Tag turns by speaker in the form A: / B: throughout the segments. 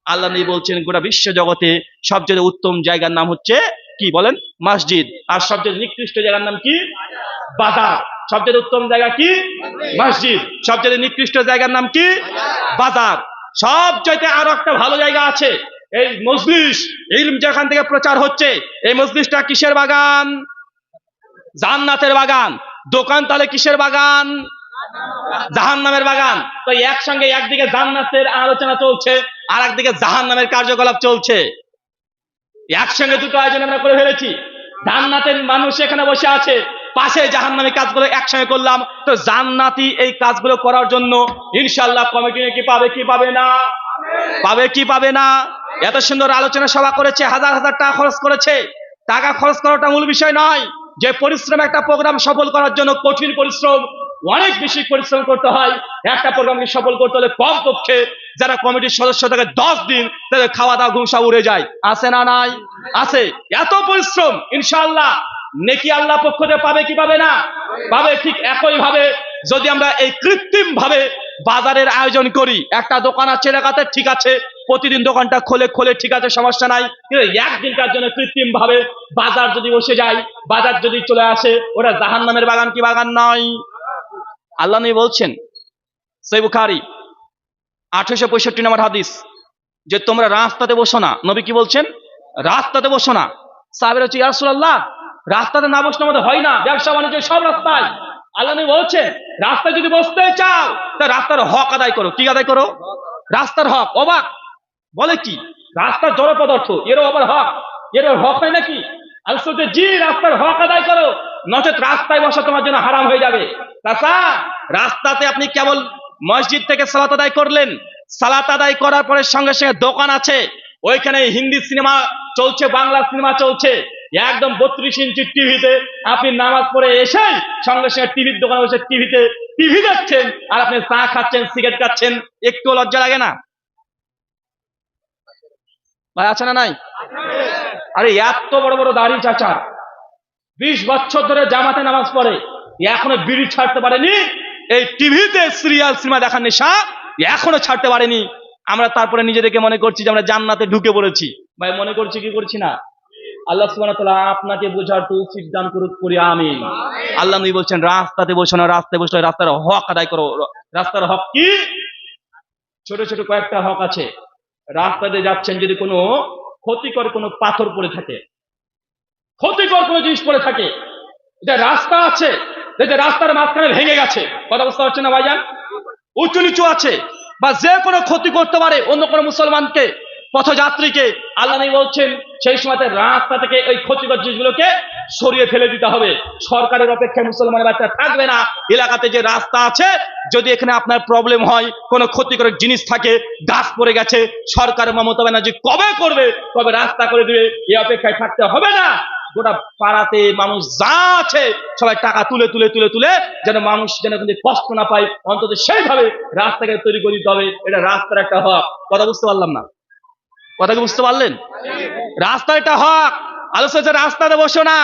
A: আল্লাহ নবী বলছেন গোটা বিশ্ব জগতে সবচেয়ে উত্তম জায়গার নাম হচ্ছে কি বলেন? মসজিদ। আর সবচেয়ে নিকৃষ্ট জায়গার নাম কি? বাজার। সবচেয়ে উত্তম জায়গা কি? মসজিদ। সবচেয়ে নিকৃষ্ট জায়গার নাম কি? বাজার। সবচাইতে আরো একটা ভালো জায়গা আছে, এই মজলিস। ইলম যেখান থেকে প্রচার হচ্ছে, এই মজলিসটা কিসের বাগান? জান্নাতের বাগান। দোকান তাহলে কিসের বাগান? জাহান্নামের বাগান। তো একসঙ্গে একদিকে জান্নাতের আলোচনা চলছে, আর একদিকে জাহান্নামের কার্যকলাপ চলছে। একসঙ্গে দুটো আয়োজন আমরা করে ফেলেছি। জান্নাতের মানুষ এখানে বসে আছে, পাশে জাহান্নামী কাজগুলো একসঙ্গে করলাম। তো জান্নাতি এই কাজগুলো করার জন্য ইনশাআল্লাহ কমিটি কি পাবে কি পাবে না? পাবে কি পাবে না? এত সুন্দর আলোচনা সভা করেছে, হাজার হাজার টাকা খরচ করেছে। টাকা খরচ করাটা মূল বিষয় নয়, যে পরিশ্রম একটা প্রোগ্রাম সফল করার জন্য কঠিন পরিশ্রম, অনেক বেশি পরিশ্রম করতে হয়। একটা প্রোগ্রামকে সফল করতে হলে কমপক্ষে যারা কমিটির সদস্য থাকে 10 দিন তাদের খাওয়া দাওয়া ঘুম সব উড়ে যায়। আছে না নাই? আছে। এত পরিশ্রম ইনশাআল্লাহ নেকি আল্লাহ পক্ষ থেকে পাবে কি পাবে না? পাবে। ঠিক একই ভাবে যদি আমরা এই কৃত্রিম ভাবে বাজারের আয়োজন করি, একটা দোকান আছে এলাকাতে, ঠিক আছে, প্রতিদিন দোকানটা খোলে ঠিক আছে, সমস্যা নাই। কিন্তু একদিনকার জন্য কৃত্রিম ভাবে বাজার যদি বসে যায়, বাজার যদি চলে আসে, ওটা জাহান্নামের বাগান কি বাগান নয়? আল্লাহ নবী বলছেন সহিহ বুখারী 1865 নম্বর হাদিস, যে তোমরা রাস্তাতে বসো না। নবী কি বলছেন? রাস্তাতে বসো না। সাহাবীরা বলছে ইয়া রাসূলুল্লাহ, রাস্তাতে না বসলে আমাদের হয় না, ব্যবসা বাণিজ্য সব রাস্তায়। আল্লাহ নবী বলছেন রাস্তায় যদি বসতে চাও তা রাস্তার হক আদায় করো। কি আদায় করো? রাস্তার হক। অবাক, বলে কি রাস্তার জড় পদার্থ, এরও আবার হক? এর হক হয় নাকি? আল্লাহ বলছে জি, রাস্তার হক আদায় করো, নচেত রাস্তায় বসা তোমার জন্য হারাম হয়ে যাবে। চাচা, রাস্তাতে আপনি কেবল মসজিদ থেকে সালাত আদায় করলেন, সালাত আদায় করার পরে সঙ্গে সঙ্গে দোকান আছে, ওইখানে হিন্দি সিনেমা চলছে, বাংলা সিনেমা চলছে, একদম 32 ইঞ্চি টিভিতে আপনি নামাজ পড়ে এসে সঙ্গে সঙ্গে টিভির দোকানে বসে টিভি দেখছেন, আর আপনি চা খাচ্ছেন, সিগারেট খাচ্ছেন। একটু লজ্জা লাগে না ভাই? আছে না নাই? আরে এত বড় বড় দাড়ি চাচা, 20 বছর ধরে জামাতে নামাজ পড়ে, এখনো বিড়ি ছাড়তে পারেনি। এই টিভিতে সিরিয়াল সিনেমা দেখার নেশা এখনো ছাড়তে পারেনি। আমরা তারপরে নিজেদেরকে মনে করছি যে আমরা জান্নাতে ঢুকে পড়েছি। ভাই মনে করছি কি করছি না? আল্লাহ সুবহানাহু ওয়া তাআলা আপনাকে বোঝার তৌফিক দান করুক, করি আমিন। আল্লাহ নবী বলছেন রাস্তাতে বসো না, রাস্তায় বসলে রাস্তার হক আদায় করো। রাস্তার হক কি? ছোট ছোট কয়েকটা হক আছে। রাস্তাতে যাচ্ছেন, যদি কোনো ক্ষতিকর কোনো পাথর পড়ে থাকে, ক্ষতিকর কোনো জিনিস পড়ে থাকে, এটা রাস্তা আছে, যে রাস্তার মাঝখানে ভেঙে গেছে, কথা বুঝতে পারছেন না ভাইজান? উঁচু নিচু আছে, বা যে কোনো ক্ষতি করতে পারে অন্য কোনো মুসলমানকে, পথযাত্রীকে। আল্লাহ নবী বলছেন সেই সময়তে রাস্তা থেকে ওই ক্ষতিকর জিনিসগুলোকে সরিয়ে ফেলে দিতে হবে। সরকারের অপেক্ষায় মুসলমানের বাচ্চা থাকবে না। এলাকাতে যে রাস্তা আছে, যদি এখানে আপনার প্রবলেম হয়, কোনো ক্ষতিকর জিনিস থাকে, গাছ পড়ে গেছে, সরকার মমতা ব্যানার্জি কবে করবে, কবে রাস্তা করে দিবে, এই অপেক্ষায় থাকতে হবে না। গোটা পাড়াতে মানুষ যা আছে সবাই টাকা তুলে তুলে তুলে তুলে যেন মানুষ যেন কষ্ট না পায়, অন্তত সেইভাবে রাস্তাকে তৈরি করে দিতে হবে। এটা রাস্তার একটা হক। কথা বুঝতে পারলাম না? কথা কি বুঝতে পারলেন? রাস্তা এটা হক। আলোচনা রাস্তাতে বসো না,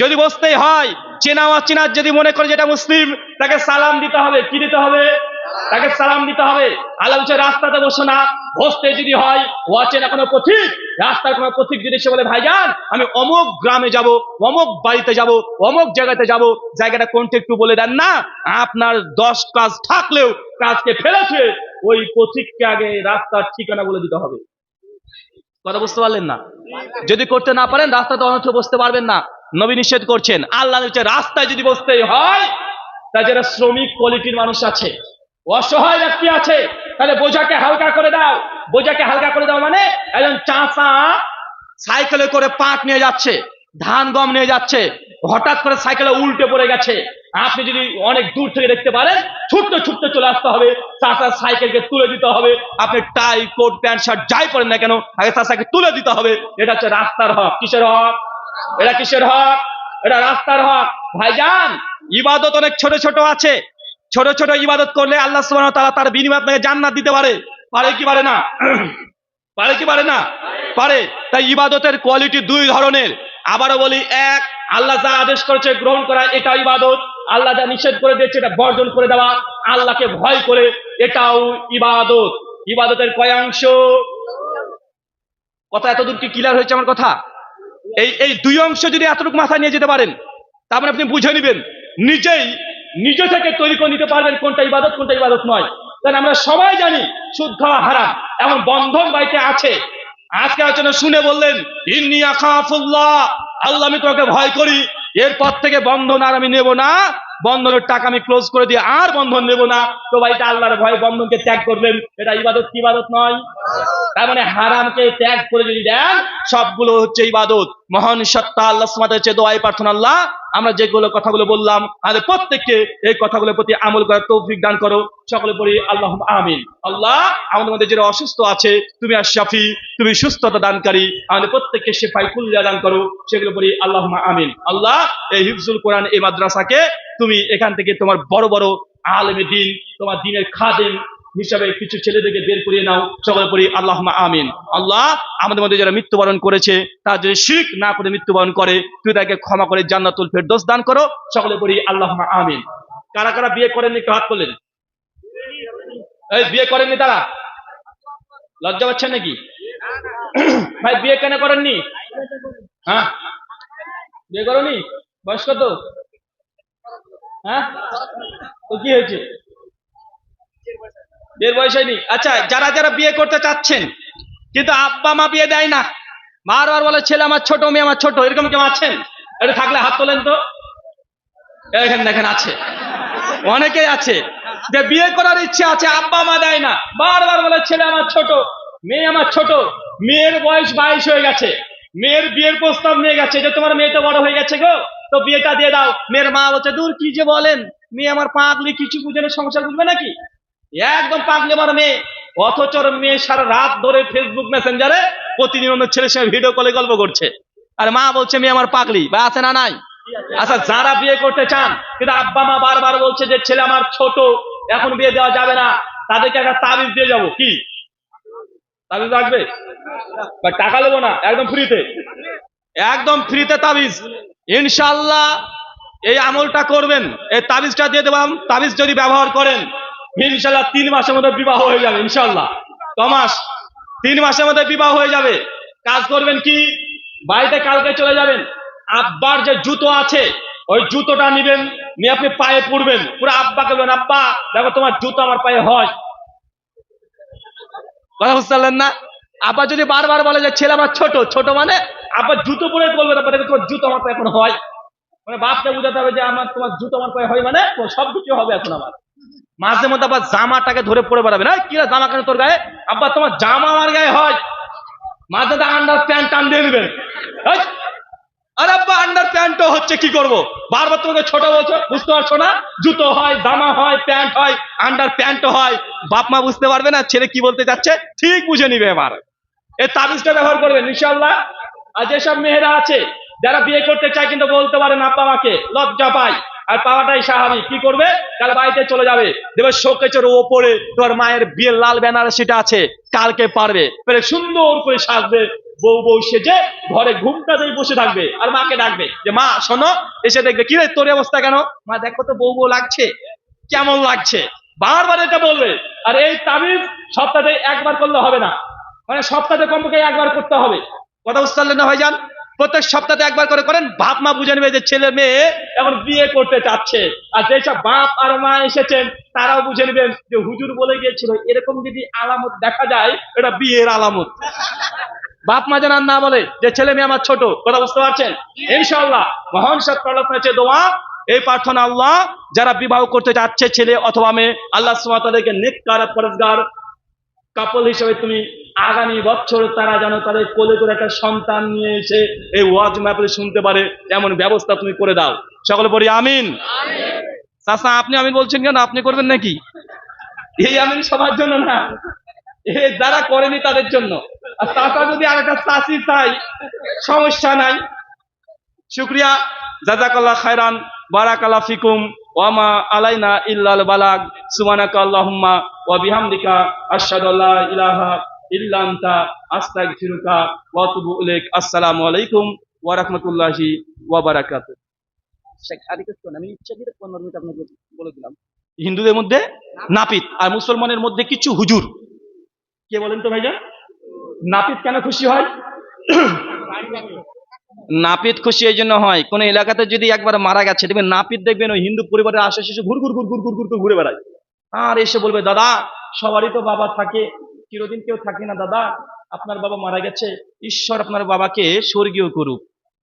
A: যদি বসতেই হয় চেনা অচেনা যদি মনে করে যেটা মুসলিম, তাকে সালাম দিতে হবে। কি দিতে হবে? তাকে সালাম দিতে হবে। আল্লাহ বলছে রাস্তাতে বসো না। বসতে যদি হয় অচেনা কোনো পথিক, রাস্তার কোনো পথিক যদি সে বলে ভাইজান আমি অমুক গ্রামে যাব, অমুক বাড়িতে যাব, অমুক জায়গাতে যাব, জায়গাটা কোনটা একটু বলে দেন না, আপনার 10 কাজ থাকলেও কাজকে ফেলেছে, ওই পথিককে আগে রাস্তার ঠিকানা বলে দিতে হবে। কথা বুঝতে পারলেন না? যদি করতে না পারেন রাস্তাতে অনর্থ বসতে পারবেন না। নবী নিষেধ করছেন। আল্লাহ বলছে রাস্তায় যদি বসতেই হয়, তা যারা শ্রমিক কোয়ালিটির মানুষ আছে, অসহায় ব্যক্তি আছে, তাহলে বোঝাকে হালকা করে দাও। বোঝাকে হালকা করে দাও মানে একজন চাষা সাইকেলে করে পাট নিয়ে যাচ্ছে, ধান গম নিয়ে যাচ্ছে, হঠাৎ করে সাইকেলে উল্টে পড়ে গেছে। আপনি যদি অনেক দূর থেকে দেখতে পারেন, ছুটতে ছুটতে চলে আসতে হবে, চাষার সাইকেলকে তুলে দিতে হবে। আপনি টাই কোট প্যান্ট শার্ট যাই পরেন না কেন, আগে চাষাকে তুলে দিতে হবে। এটা হচ্ছে রাস্তার হক। কিসের হক? এটা কিসের হক? এটা রাস্তার হক। ভাইজান, ইবাদত অনেক ছোট ছোট আছে। ছোট ছোট ইবাদত করলে আল্লাহ সুবহানাহু ওয়া তাআলা তার বিনিময়ে আপনাকে জান্নাত দিতে পারে। পারে কি পারে না? পারে কি পারে না? পারে। তাই ইবাদতের কোয়ালিটি 2 ধরনের। আবারও বলি, এক, আল্লাহ যা আদেশ করেছে গ্রহণ করা, এটা ইবাদত। আল্লাহ যা নিষেধ করে দিয়েছে এটা বর্জন করে দেওয়া, আল্লাহকে ভয় করে, এটাও ইবাদত। ইবাদতের কয় অংশ? কথা এতদূর কি ক্লিয়ার হয়েছে আমার কথা? এই এই দুই অংশ যদি এতটুকু মাথায় নিয়ে যেতে পারেন, তার মানে আপনি বুঝে নেবেন, নিজেই নিজে থেকে তৈরি করে নিতে পারবেন কোনটা ইবাদত কোনটা ইবাদত নয়। কারণ আমরা সবাই জানি সুদ খাওয়া হারাম, এমন বন্ধন বাড়িতে আছে। আজকে আলোচনা শুনে বললেন ইন্নী আখাফুল্লাহ, আল্লাহ আমি তোমাকে ভয় করি, এরপর থেকে বন্ধন আর আমি নেব না, বন্ধনের টাকা আমি ক্লোজ করে দিয়ে আর বন্ধন নেব না। তো ভাইটা আল্লাহর ভয় বন্ধনকে ত্যাগ করবেন, এটা ইবাদত কি ইবাদত নয়? তার মানে হারামকে ত্যাগ করে যদি দেন, সবগুলো হচ্ছে ইবাদত। মহান সত্তা আল্লাহ সুবহানাহু ওয়া তাআলার কাছে দোয়াই প্রার্থনা, আল্লাহ আমরা যেগুলো কথাগুলো বললাম আমাদের প্রত্যেককে এই কথাগুলোর প্রতি আমল করার তৌফিক দান করো। সকলে পড়ি আল্লাহুম্মা আমিন। আল্লাহ আমাদের মধ্যে যারা অসুস্থ আছে, তুমি আর শাফি, তুমি সুস্থতা দানকারী, আমাদের প্রত্যেককে শিফাই কুল্লিয়া দান করো। সেগুলো পড়ি আল্লাহুম্মা আমিন। আল্লাহ এই হিফজুল কোরআন এই মাদ্রাসাকে তুমি এখান থেকে তোমার বড় বড় আলেমে দ্বীন, তোমার দ্বীনের খাদেম হিসাবে কিছু ছেলেদেরকে বের করিয়ে নাও। সকলে পড়ি আল্লাহুম্মা আমিন। আল্লাহ আমাদের মধ্যে যারা মৃত্যুবরণ করেছে, তারা যদি শিরক না করে মৃত্যুবরণ করে, তুমি তাকে ক্ষমা করে জান্নাতুল ফেরদৌস দান করো। সকলে পড়ি আল্লাহুম্মা আমিন। কারা কারা বিয়ে করেননি একটু হাত করলেন। এই বিয়ে করেননি তারা? লজ্জা পাচ্ছেন নাকি ভাই? বিয়ে কেন করেননি? হ্যাঁ, বিয়ে করনি? বয়স কত? হ্যাঁ, তো কি হয়েছে? বিয়ের বয়স হয়নি? আচ্ছা, যারা যারা বিয়ে করতে চাচ্ছেন কিন্তু আব্বা মা বিয়ে দেয় না, বারবার বলে ছেলে আমার ছোট, মেয়ে আমার ছোট, এরকম কেউ আছেন? এটা থাকলে হাত তোলেন তো। এখানে দেখেন আছে, অনেকেই আছে যে বিয়ে করার ইচ্ছে আছে, আব্বা মা দেয় না, বারবার বলে ছেলে আমার ছোট, মেয়ে আমার ছোট। মেয়ের বয়স 22 হয়ে গেছে, মেয়ের বিয়ের প্রস্তাব নিয়ে গেছে যে তোমার মেয়ে তো বড় হয়ে গেছে গো, তো বিয়েটা দিয়ে দাও। মেয়ের মা বলছে দূর কি যে বলেন, মেয়ে আমার পাগলি, কিছু বুঝে না, সংসার বুঝবে নাকি? একদম পাগলি আমার মেয়ে। অথচ মেয়ে সারা রাত ধরে ফেসবুক মেসেঞ্জারে প্রতিদিন অন্য ছেলের সঙ্গে ভিডিও কলে গল্প করছে, আর মা বলছে মেয়ে আমার পাগলি। বা আছে না নাই? আচ্ছা, যারা বিয়ে করতে চান কিন্তু আব্বা মা বারবার বলছে যে ছেলে আমার ছোট, এখন বিয়ে দেওয়া যাবে না, তাদেরকে একটা তাবিজ দিয়ে যাবো। কি তাবিজ লাগবে? বা টাকা নেবো না, একদম ফ্রিতে, একদম ফ্রিতে তাবিজ। ইনশাআল্লাহ এই আমলটা করবেন, এই তাবিজটা দিয়ে দেবাম। তাবিজ যদি ব্যবহার করেন, ইনশাআল্লাহ 3 মাসের মধ্যে বিবাহ হয়ে যাবে। ইনশাআল্লাহ 3 মাসের মধ্যে বিবাহ হয়ে যাবে। কাজ করবেন কি, বাড়িতে কালকে চলে যাবেন, আব্বার যে জুতো আছে ওই জুতোটা নিবেন, নিয়ে আপনি পায়ে পড়বেন, পুরো আব্বাকে বলবেন আব্বা দেখো তোমার জুতো আমার পায়ে হয়। কথা বুঝতে পারলেন না? আব্বা যদি বারবার বলে যে ছেলে আমার ছোট, ছোট মানে আব্বা জুতো পরে বলবেন আব্বা দেখো তোমার জুতো আমার পায়ে এখন হয়। মানে বাপকে বুঝাতে হবে যে আমার তোমার জুতো আমার পায়ে হয়, মানে সব কিছু হবে এখন আমার। মাঝে মধ্যে আবার জামাটাকে ধরে পড়ে বেড়াবে না, কি জামা কেন তোর গায়ে? আব্বা তোমার জামা আমার গায়ে হয়। মাঝে আন্ডার প্যান্ট টান দিয়ে দিবেন, আর আব্বা আন্ডার প্যান্টও হচ্ছে, কি করবো? বারবার তোমাকে ছোট বলছো, বুঝতে পারছো না? জুতো হয়, জামা হয়, প্যান্ট হয়, আন্ডার প্যান্টও হয়। বাপ মা বুঝতে পারবে না ছেলে কি বলতে চাচ্ছে, ঠিক বুঝে নিবে। এবার এই তাবিজটা ব্যবহার করবেন ইনশাআল্লাহ। আর যেসব মেয়েরা আছে যারা বিয়ে করতে চায় কিন্তু বলতে পারে না আব্বা মাকে, লজ্জা পায়, আর পাওয়াটাই স্বাভাবিক, কি করবে? কাল বাড়িতে চলে যাবে, দেবে শোকেচের ওপরে তোমার মায়ের বিয়ের লাল ব্যানার সেটা আছে, কালকে পারবে সুন্দর করে সাজবে, বউ বউ সেজে ঘরে ঘুমটা দিয়ে বসে থাকবে, আর মাকে ডাকবে যে মা শোনো, এসে দেখবে কি রে তোর অবস্থা কেন? মা দেখো তো বউ বউ লাগছে, কেমন লাগছে, বারবার এটা বলবে। আর এই তাবিজ সপ্তাহে একবার করলে হবে না, মানে সপ্তাহে কমপক্ষে একবার করতে হবে। কথা বুঝতে পারলেন না ভাইজান? প্রত্যেক সপ্তাহে একবার করে করেন, বাপ মা বুঝে নেবে যে ছেলে মেয়ে এখন বিয়ে করতে চাচ্ছে। আর যেসব বাপ আর মা এসেছেন তারাও বুঝে নেবেন যে হুজুর বলে গিয়েছিল এরকম যদি আলামত দেখা যায় এটা বিয়ের আলামত। বাপ মা যেন না বলে যে ছেলে মেয়ে আমার ছোট। কথা বুঝতে পারছেন? ইনশাআল্লাহ মহান সত্তার কাছে দোয়া, এই প্রার্থনা, আল্লাহ যারা বিবাহ করতে যাচ্ছে ছেলে অথবা মেয়ে, আল্লাহ সুবহানাহু ওয়া তাআলাকে নেককার পরহেজগার কাপল হিসেবে তুমি আগামী বছর তারা যেন তাদের কোলে করে একটা সন্তান নিয়ে এসে এই ওয়াজ মাহফিল শুনতে পারে, এমন ব্যবস্থা তুমি করে দাও। সকলে বলি আমিন। চাচা আপনি আমিন বলছেন কেন? আপনি করবেন নাকি? এই আমিন সবার জন্য না, এই যারা করেনি তাদের জন্য। আর চাচা যদি আরেকটা চাচি চাই সমস্যা নাই। শুকরিয়া, জাযাকাল্লাহ খায়রান, বারাকাল্লাহ ফিকুম, ওয়া মা আলাইনা ইল্লাল বালাগ, সুবহানাকা আল্লাহুম্মা ওয়া বিহামদিকা আশহাদু আল্লা ইলাহা ইল্লা আনতা আস্তাগফিরুকা ওয়া আতুবু ইলাইক। আসসালামু আলাইকুম ওয়া রাহমাতুল্লাহি ওয়া বারাকাতুহু। শেখ আরিফ আমি ইচ্ছা করে 15 মিনিট আপনাকে বলে দিলাম। হিন্দুদের মধ্যে নাপিত আর মুসলমানের মধ্যে কিছু হুজুর। কে বলেন তো ভাইজান? নাপিত কেন খুশি হয়? নাপিত খুশি এই জন্য হয়, কোন এলাকাতে যদি একবার মারা গেছে দেখবেন নাপিত, দেখবেন ওই হিন্দু পরিবারের আশেপাশে ঘুর ঘুর ঘুর ঘুর ঘুর ঘুর ঘুরে বেড়ায়, আর এসে বলবে, দাদা সবারই তো বাবা থাকে, চিরদিন কেউ থাকে না দাদা, আপনার বাবা মারা গেছে, ঈশ্বর আপনার বাবাকে স্বর্গীয় করুক।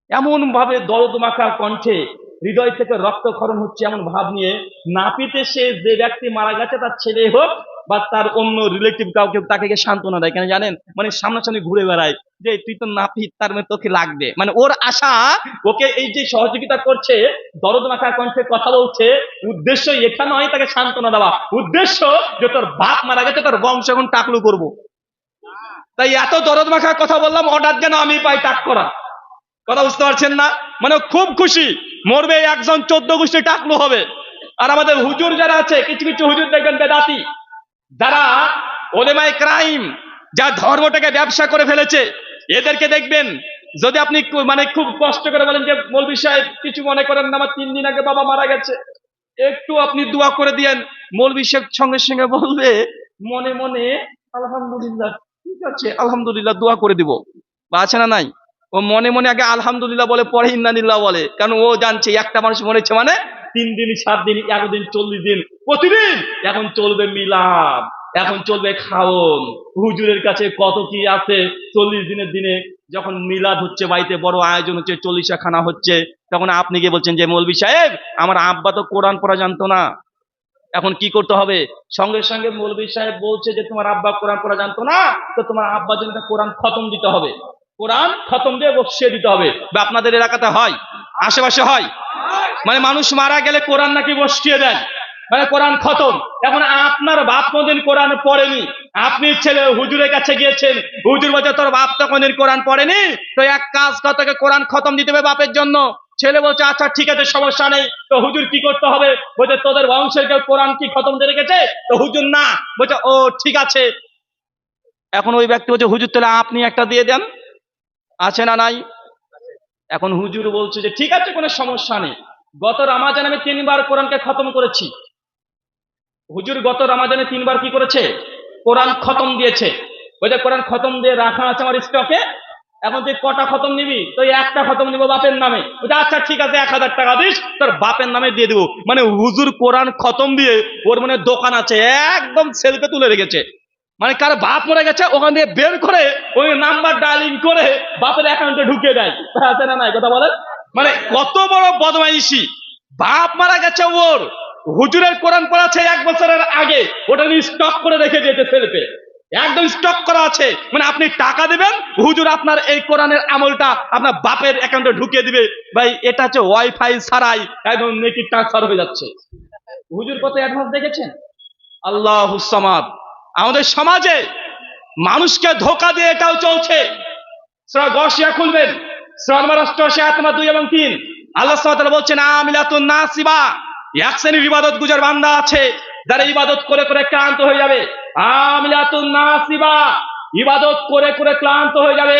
A: এমন ভাবে দরদ মাখা কণ্ঠে, হৃদয় থেকে রক্তক্ষরণ হচ্ছে এমন ভাব নিয়ে নাপিতে সে যে ব্যক্তি মারা গেছে তার ছেলে হোক বা তার অন্য রিলেটিভ কাউকে, তাকে গিয়ে সান্ত্বনা দেয়। কেন জানেন? মানে সামনাসামনি ঘুরে বেড়ায় যে তুই তো নাপিত, তার মানে তোকে লাগবে, মানে ওর আশা ওকে এই যে সহযোগিতা করছে, দরদ মাখা কণ্ঠে কথা বলছে, উদ্দেশ্য এটা নয় তাকে সান্ত্বনা দেওয়া, উদ্দেশ্য যে তোর বাপ মারা গেছে, তোর বংশ এখন টাকলু করবো। তাই এত দরদ মাখা কথা বললাম, অর্ডার যেন আমি পাই টাক করা। কথা বুঝতে পারছেন না? মানে খুব খুশি, মরবে একজন 14 গোষ্ঠী টাকলু হবে। আর আমাদের হুজুর যারা আছে, কিছু কিছু হুজুর দেখবেন বেদাতি, যারা ওলেমায়ে ক্রাইম, যা ধর্মটাকে ব্যবসা করে ফেলেছে, এদেরকে দেখবেন যদি আপনি মানে খুব কষ্ট করে বলেন যে মৌলভী সাহেব কিছু মনে করেন না, আমার 3 দিন আগে বাবা মারা গেছে, একটু আপনি দোয়া করে দিয়েন, মৌলভী সাহেব সঙ্গে সঙ্গে বলবে মনে মনে, আলহামদুলিল্লাহ, ঠিক আছে আলহামদুলিল্লাহ দোয়া করে দিব। বা আছে না নাই? ও মনে মনে আগে আলহামদুলিল্লাহ বলে, পরে ইন্নালিল্লাহ বলে, কারণ ও জানছে একটা মানুষ মরেছে মানে 3 দিন 7 দিন 11 দিন 40 দিন প্রতিদিন এখন চলবে মিলাদ, এখন চলবে খাওন, হুজুরের কাছে কত কি আছে। 40 দিনের দিনে যখন মিলাদ হচ্ছে, বাড়িতে বড় আয়োজন হচ্ছে, 40 খানা হচ্ছে, তখন আপনি গিয়ে বলছেন যে মৌলভী সাহেব আমার আব্বা তো কোরআন পড়া জানতো না, এখন কি করতে হবে? সঙ্গে সঙ্গে মৌলভী সাহেব বলছে যে তোমার আব্বা কোরআন পড়া জানতো না, তো তোমার আব্বার জন্য কোরআন খতম দিতে হবে, কোরআন খতম দিয়ে বসিয়ে দিতে হবে। বা আপনাদের এলাকাতে হয়, আশেপাশে হয়, মানে মানুষ মারা গেলে কোরআন নাকি বসিয়ে দেন, মানে কোরআন খতম। এখন আপনার বাপ কোনদিন কোরআন পড়েনি, আপনি ছেলে হুজুরের কাছে গিয়েছেন, হুজুর বলছে তোর বাপ তো কোনদিন কোরআন পড়েনি, তো এক কাজ কর, তোকে কোরআন খতম দিতে হবে বাপের জন্য। ছেলে বলছে আচ্ছা ঠিক আছে সমস্যা নেই, তো হুজুর কি করতে হবে? বলছে তোদের বংশের কেউ কোরআন কি খতম দিয়ে রেখেছে? তো হুজুর না। বলছে ও ঠিক আছে। এখন ওই ব্যক্তি বলছে হুজুর তাহলে আপনি একটা দিয়ে দেন, আছে না নাই? এখন হুজুর বলছে যে ঠিক আছে কোনো সমস্যা নেই, গত রমাজানে আমি 3 বার কোরআনকে খতম করেছি। হুজুর গত রমাজানে 3 বার কি করেছে? কোরআন খতম দিয়েছে। ওই যে কোরআন খতম দিয়ে রাখা আছে আমার স্টকে, এখন তুই কটা খতম নিবি? তো একটা খতম নিব বাপের নামে। বলছে আচ্ছা ঠিক আছে 1000 টাকা দিস, তোর বাপের নামে দিয়ে দেবো। মানে হুজুর কোরআন খতম দিয়ে ওর মানে দোকান আছে, একদম সেলফে তুলে রেখেছে, মানে কার বাপ মরে গেছে ওখান থেকে বের করে ওই নাম্বার ডায়ালিং করে বাপের অ্যাকাউন্টে ঢুকিয়ে দেয়। আছে না নাই কথা বলেন? মানে কত বড় বদমাইশি! বাপ মারা গেছে ওর, হুজুরের কোরআন পড়াচ্ছে 1 বছরের আগে, ওটা নিয়ে স্টক করে রেখে দিয়েছে সেলফে, একদম স্টক করা আছে। মানে আপনি টাকা দিবেন, হুজুর আপনার এই কোরআনের আমলটা আপনার বাপের অ্যাকাউন্টে ঢুকিয়ে দিবে। ভাই এটা হচ্ছে ওয়াইফাই ছাড়াই একদম নেকি ট্রান্সফার হয়ে যাচ্ছে। হুজুর কত অ্যাডভান্স দেখেছেন? আল্লাহুস সামাদ। আমাদের সমাজে মানুষকে ধোকা দিয়ে এটাও চলছে। সূরা গাশিয়া খুলবেন, সূরা নম্বর 88 আয়াত নম্বর 2 এবং 3, আল্লাহ সুবহানাহু ওয়া তাআলা বলছেন আমিলাতুন নাসিবা, এক শ্রেণীর ইবাদত গুজার বান্দা আছে যারা ইবাদত করে করে ক্লান্ত হয়ে যাবে। আমিলাতুন নাসিবা, ইবাদত করে করে ক্লান্ত হয়ে যাবে।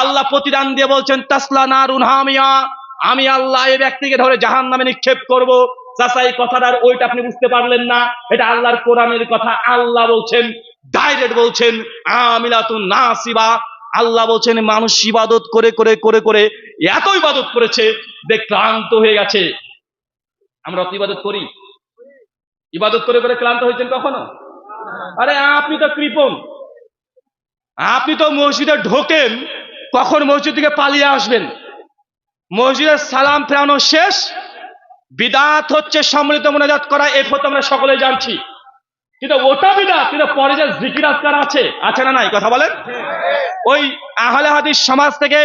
A: আল্লাহ প্রতিদান দিয়ে বলছেন তাসলা নারুন হামিয়া, আমি আল্লাহ এই ব্যক্তিকে ধরে জাহান্নামে নিক্ষেপ করব। চাচা এই কথাটার ওইটা আপনি বুঝতে পারলেন না, এটা আল্লাহর কোরআনের কথা। আল্লাহ বলছেন, ডাইরেক্ট বলছেন আমিলাতুন নাসিবা। আল্লাহ বলছেন মানুষ ইবাদত করে করে করে করে এত ইবাদত করেছে যে ক্লান্ত হয়ে গেছে। আমরা অত ইবাদত করি? ইবাদত করে করে ক্লান্ত হয়েছেন কখনো? আরে আপনি তো কৃপণ, আপনি তো মসজিদে ঢোকেন, কখন মসজিদ থেকে পালিয়ে আসবেন? মসজিদের সালাম ফেরানো শেষ, বিদাত হচ্ছে সম্মিলিত মুনাজাত করা, এরপর আমরা সকলে জানছি, কিন্তু ওটা বিদাত, কিন্তু পরে যে জিকির আজকার আছে না নাই কথা বলেন? ওই আহলে হাদিস সমাজ থেকে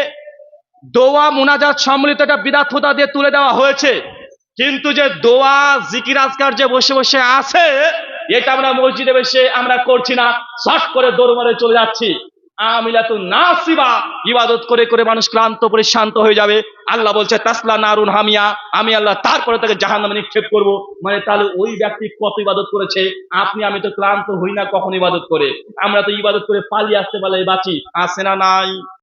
A: দোয়া মুনাজাত সম্মিলিত একটা বিদাত হুদা দিয়ে তুলে দেওয়া হয়েছে, কিন্তু যে দোয়া জিকির আজকার যে বসে বসে আছে, এটা আমরা মসজিদে বসে আমরা করছি না, শর্ট করে দৌড় মারে চলে যাচ্ছি। আমিলাতুন নাসিবা, ইবাদত করে করে মানুষ ক্লান্ত পরিশ্রান্ত হয়ে যাবে। আল্লাহ বলছে তাসলা নারুন হামিয়া, আমি আল্লাহ তারপরে তাকে জাহান্নামে নিক্ষেপ করব। মানে তাহলে ওই ব্যক্তি কত ইবাদত করেছে? আপনি আমি তো ক্লান্ত হই না কখন ইবাদত করে, আমরা তো ইবাদত করে পালিয়ে আসতে পারলে বাঁচি, আছে না নাই?